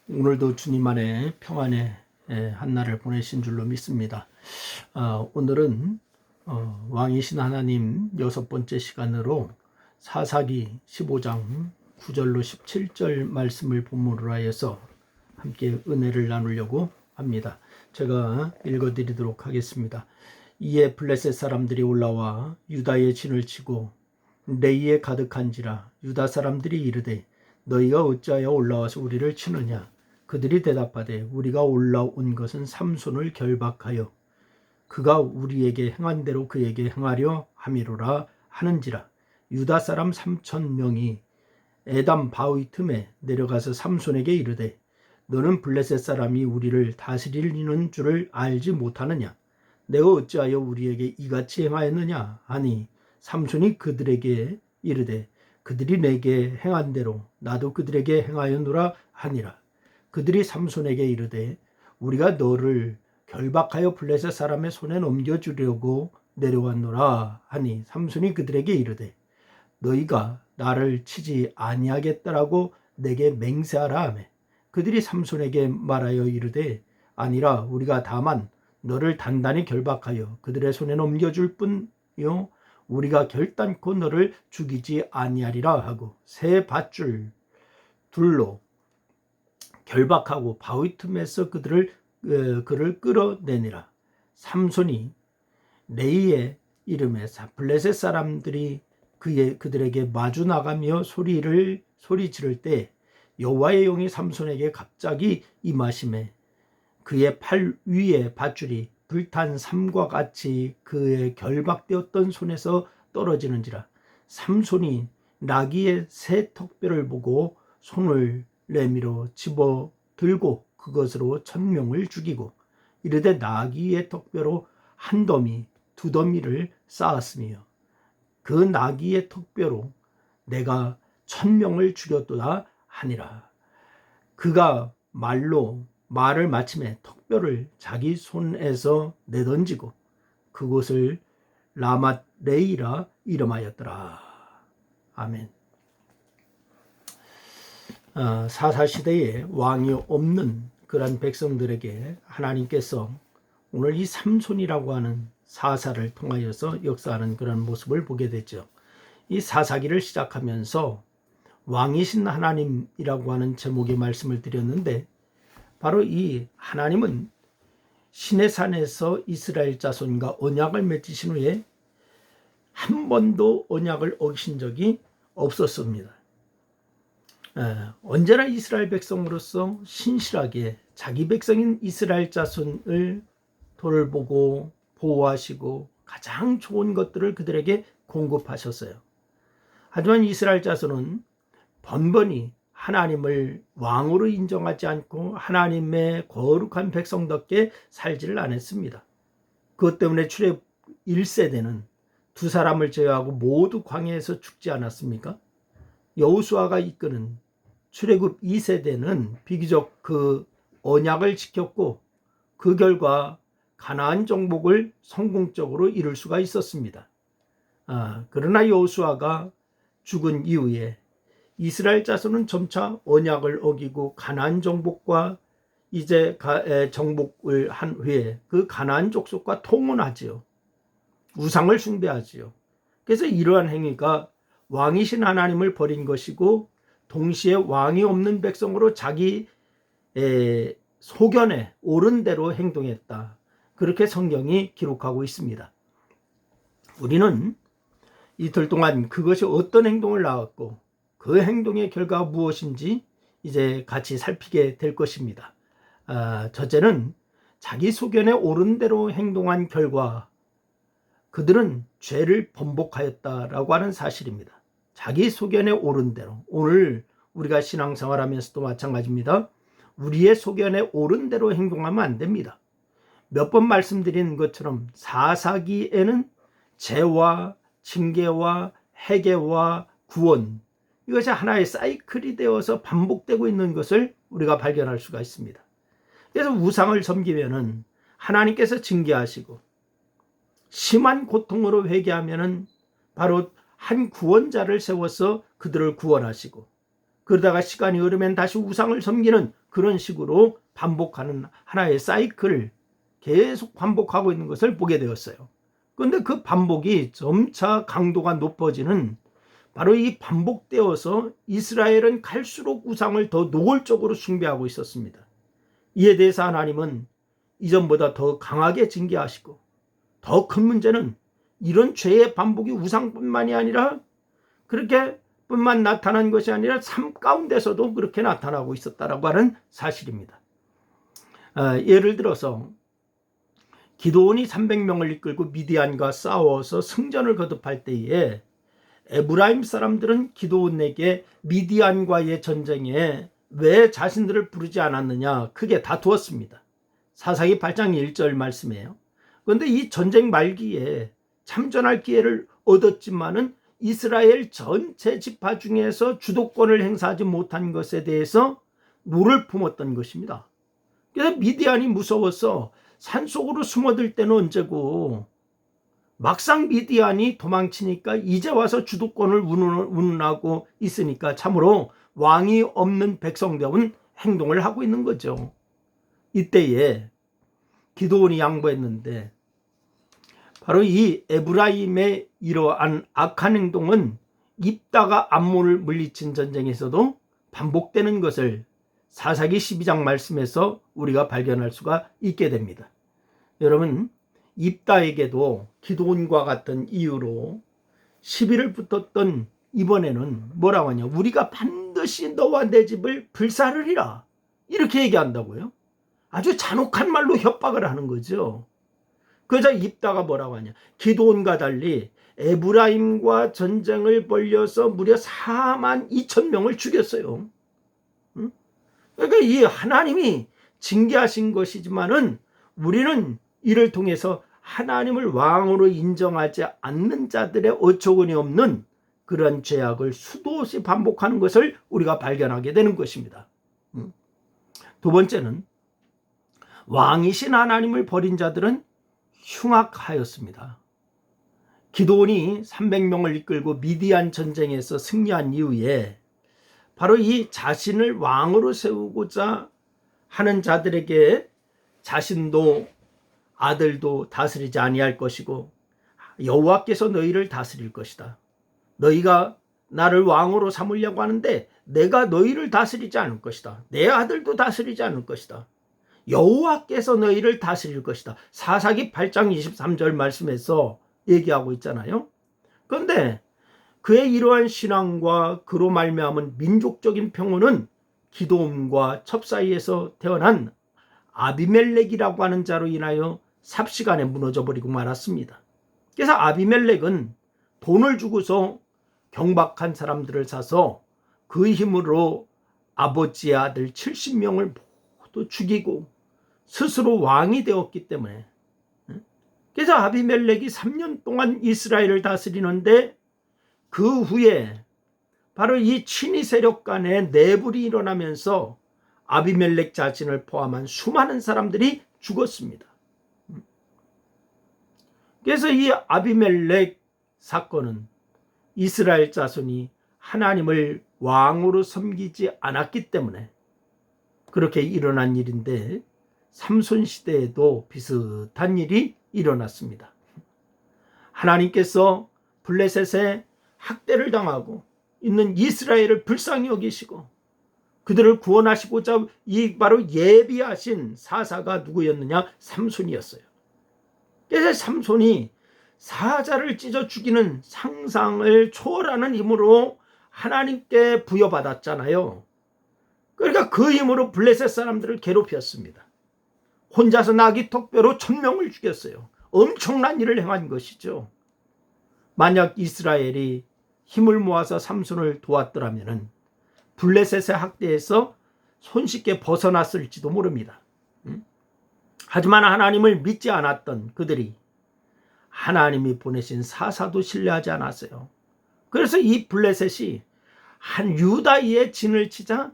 오늘도 주님 안에 평안의 한날을 보내신 줄로 믿습니다. 오늘은 왕이신 하나님 6번째 시간으로 사사기 15장 9절로 17절 말씀을 본문으로 하여서 함께 은혜를 나누려고 합니다. 제가 읽어드리도록 하겠습니다. 이에 블레셋 사람들이 올라와 유다의 진을 치고 레이에 가득한지라 유다 사람들이 이르되 너희가 어찌하여 올라와서 우리를 치느냐. 그들이 대답하되 우리가 올라온 것은 삼손을 결박하여 그가 우리에게 행한 대로 그에게 행하려 함이로라 하는지라. 유다 사람 3,000명이 에담 바위 틈에 내려가서 삼손에게 이르되 너는 블레셋 사람이 우리를 다스리는 줄을 알지 못하느냐. 내가 어찌하여 우리에게 이같이 행하였느냐 하니 삼손이 그들에게 이르되 그들이 내게 행한 대로 나도 그들에게 행하였노라 하니라. 그들이 삼손에게 이르되 우리가 너를 결박하여 블레셋 사람의 손에 넘겨주려고 내려왔노라 하니 삼손이 그들에게 이르되 너희가 나를 치지 아니하겠다라고 내게 맹세하라 하매 그들이 삼손에게 말하여 이르되 아니라 우리가 다만 너를 단단히 결박하여 그들의 손에 넘겨줄 뿐이요 우리가 결단코 너를 죽이지 아니하리라 하고 새 밧줄 둘로 결박하고 바위 틈에서 그를 끌어내니라. 삼손이 레이의 이름에 블레셋 사람들이 그들에게 마주 나가며 소리 지를 때 여호와의 영이 삼손에게 갑자기 임하심에 그의 팔 위에 밧줄이 불탄 삼과 같이 그의 결박되었던 손에서 떨어지는지라. 삼손이 나귀의 새 턱뼈를 보고 손을 내밀어 집어 들고 그것으로 1,000명을 죽이고 이르되 나귀의 턱뼈로 한 더미 두 더미를 쌓았으며 그 나귀의 턱뼈로 내가 1,000명을 죽였도다 하니라. 그가 말을 마침에 턱뼈를 자기 손에서 내던지고 그곳을 라맛 레이라 이름하였더라. 아멘. 사사시대에 왕이 없는 그런 백성들에게 하나님께서 오늘 이 삼손이라고 하는 사사를 통하여서 역사하는 그런 모습을 보게 되죠. 이 사사기를 시작하면서 왕이신 하나님이라고 하는 제목의 말씀을 드렸는데 바로 이 하나님은 시내산에서 이스라엘 자손과 언약을 맺으신 후에 한 번도 언약을 어기신 적이 없었습니다. 언제나 이스라엘 백성으로서 신실하게 자기 백성인 이스라엘 자손을 돌보고 보호하시고 가장 좋은 것들을 그들에게 공급하셨어요. 하지만 이스라엘 자손은 번번이 하나님을 왕으로 인정하지 않고 하나님의 거룩한 백성답게 살지를 않았습니다. 그것 때문에 출애굽 1세대는 두 사람을 제외하고 모두 광야에서 죽지 않았습니까? 여호수아가 이끄는 출애굽 2세대는 비교적 그 언약을 지켰고 그 결과 가나안 정복을 성공적으로 이룰 수가 있었습니다. 그러나 여호수아가 죽은 이후에 이스라엘 자손은 점차 언약을 어기고 가나안 정복과 이제 정복을 한 후에 그 가나안 족속과 통혼하지요. 우상을 숭배하지요. 그래서 이러한 행위가 왕이신 하나님을 버린 것이고 동시에 왕이 없는 백성으로 자기 소견에 옳은 대로 행동했다. 그렇게 성경이 기록하고 있습니다. 우리는 이틀 동안 그것이 어떤 행동을 낳았고 그 행동의 결과가 무엇인지 이제 같이 살피게 될 것입니다. 첫째는 자기 소견에 옳은 대로 행동한 결과 그들은 죄를 번복하였다라고 하는 사실입니다. 자기 소견에 옳은 대로. 오늘 우리가 신앙생활하면서도 마찬가지입니다. 우리의 소견에 옳은 대로 행동하면 안 됩니다. 몇 번 말씀드린 것처럼 사사기에는 죄와 징계와 회개와 구원 이것이 하나의 사이클이 되어서 반복되고 있는 것을 우리가 발견할 수가 있습니다. 그래서 우상을 섬기면은 하나님께서 징계하시고 심한 고통으로 회개하면은 바로 한 구원자를 세워서 그들을 구원하시고 그러다가 시간이 흐르면 다시 우상을 섬기는 그런 식으로 반복하는 하나의 사이클을 계속 반복하고 있는 것을 보게 되었어요. 그런데 그 반복이 점차 강도가 높아지는 바로 이 반복되어서 이스라엘은 갈수록 우상을 더 노골적으로 숭배하고 있었습니다. 이에 대해서 하나님은 이전보다 더 강하게 징계하시고, 더 큰 문제는 이런 죄의 반복이 우상뿐만이 아니라 그렇게 뿐만 나타난 것이 아니라 삶 가운데서도 그렇게 나타나고 있었다라고 하는 사실입니다. 예를 들어서 기드온이 300명을 이끌고 미디안과 싸워서 승전을 거듭할 때에 에브라임 사람들은 기드온에게 미디안과의 전쟁에 왜 자신들을 부르지 않았느냐 크게 다투었습니다. 사사기 8장 1절 말씀이에요. 그런데 이 전쟁 말기에 참전할 기회를 얻었지만은 이스라엘 전체 지파 중에서 주도권을 행사하지 못한 것에 대해서 노를 품었던 것입니다. 그래서 미디안이 무서워서 산속으로 숨어들 때는 언제고, 막상 미디안이 도망치니까 이제 와서 주도권을 운운하고 있으니까 참으로 왕이 없는 백성다운 행동을 하고 있는 거죠. 이때에 기드온이 양보했는데, 바로 이 에브라임의 이러한 악한 행동은 입다가 암몬을 물리친 전쟁에서도 반복되는 것을 사사기 12장 말씀에서 우리가 발견할 수가 있게 됩니다. 여러분, 입다에게도 기드온과 같은 이유로 시비를 붙었던 이번에는 뭐라고 하냐, 우리가 반드시 너와 내 집을 불사르리라, 이렇게 얘기한다고요. 아주 잔혹한 말로 협박을 하는 거죠. 그러자 입다가 뭐라고 하냐, 기드온과 달리 에브라임과 전쟁을 벌여서 무려 4만 2천 명을 죽였어요. 그러니까 이 하나님이 징계하신 것이지만은 우리는 이를 통해서 하나님을 왕으로 인정하지 않는 자들의 어처구니 없는 그런 죄악을 수도 없이 반복하는 것을 우리가 발견하게 되는 것입니다. 두 번째는 왕이신 하나님을 버린 자들은 흉악하였습니다. 기드온이 300명을 이끌고 미디안 전쟁에서 승리한 이후에 바로 이 자신을 왕으로 세우고자 하는 자들에게 자신도 아들도 다스리지 아니할 것이고 여호와께서 너희를 다스릴 것이다. 너희가 나를 왕으로 삼으려고 하는데 내가 너희를 다스리지 않을 것이다. 내 아들도 다스리지 않을 것이다. 여호와께서 너희를 다스릴 것이다. 사사기 8장 23절 말씀에서 얘기하고 있잖아요. 그런데 그의 이러한 신앙과 그로 말미암은 민족적인 평온은 기드온과 첩사이에서 태어난 아비멜렉이라고 하는 자로 인하여 삽시간에 무너져 버리고 말았습니다. 그래서 아비멜렉은 돈을 주고서 경박한 사람들을 사서 그 힘으로 아버지의 아들 70명을 모두 죽이고 스스로 왕이 되었기 때문에, 그래서 아비멜렉이 3년 동안 이스라엘을 다스리는데 그 후에 바로 이 친위 세력 간의 내불이 일어나면서 아비멜렉 자신을 포함한 수많은 사람들이 죽었습니다. 그래서 이 아비멜렉 사건은 이스라엘 자손이 하나님을 왕으로 섬기지 않았기 때문에 그렇게 일어난 일인데, 삼손 시대에도 비슷한 일이 일어났습니다. 하나님께서 블레셋에 학대를 당하고 있는 이스라엘을 불쌍히 여기시고 그들을 구원하시고자 이 바로 예비하신 사사가 누구였느냐, 삼손이었어요. 그래서 삼손이 사자를 찢어 죽이는 상상을 초월하는 힘으로 하나님께 부여받았잖아요. 그러니까 그 힘으로 블레셋 사람들을 괴롭혔습니다. 혼자서 나귀 턱뼈로 1000명을 죽였어요. 엄청난 일을 행한 것이죠. 만약 이스라엘이 힘을 모아서 삼손을 도왔더라면 블레셋의 학대에서 손쉽게 벗어났을지도 모릅니다. 하지만 하나님을 믿지 않았던 그들이 하나님이 보내신 사사도 신뢰하지 않았어요. 그래서 이 블레셋이 한 유다의 진을 치자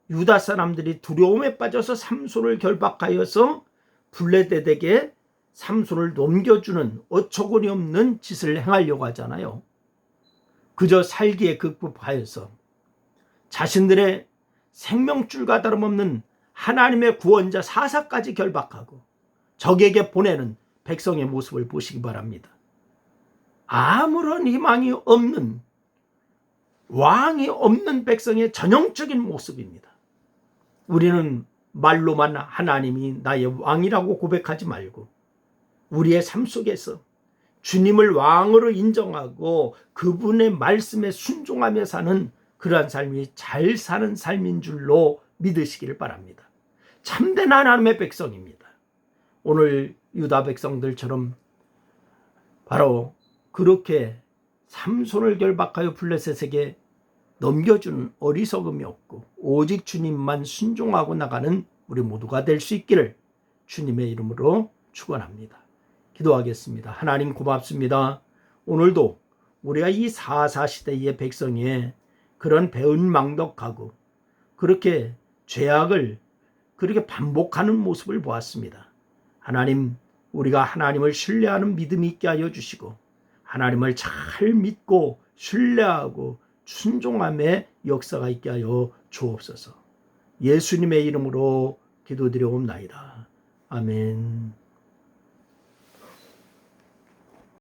유다 사람들이 두려움에 빠져서 삼손을 결박하여서 블레셋에게 삼손을 넘겨주는 어처구니 없는 짓을 행하려고 하잖아요. 그저 살기에 급급하여서 자신들의 생명줄과 다름없는 하나님의 구원자 사사까지 결박하고 적에게 보내는 백성의 모습을 보시기 바랍니다. 아무런 희망이 없는, 왕이 없는 백성의 전형적인 모습입니다. 우리는 말로만 하나님이 나의 왕이라고 고백하지 말고 우리의 삶 속에서 주님을 왕으로 인정하고 그분의 말씀에 순종하며 사는 그러한 삶이 잘 사는 삶인 줄로 믿으시기를 바랍니다. 참된 하나님의 백성입니다. 오늘 유다 백성들처럼 바로 그렇게 삼손을 결박하여 블레셋에게 넘겨주는 어리석음이 없고 오직 주님만 순종하고 나가는 우리 모두가 될 수 있기를 주님의 이름으로 축원합니다. 기도하겠습니다. 하나님 고맙습니다. 오늘도 우리가 이 사사시대의 백성의 그런 배은망덕하고 그렇게 죄악을 그렇게 반복하는 모습을 보았습니다. 하나님, 우리가 하나님을 신뢰하는 믿음이 있게 하여 주시고 하나님을 잘 믿고 신뢰하고 순종함의 역사가 있게 하여 주옵소서. 예수님의 이름으로 기도드려옵나이다. 아멘.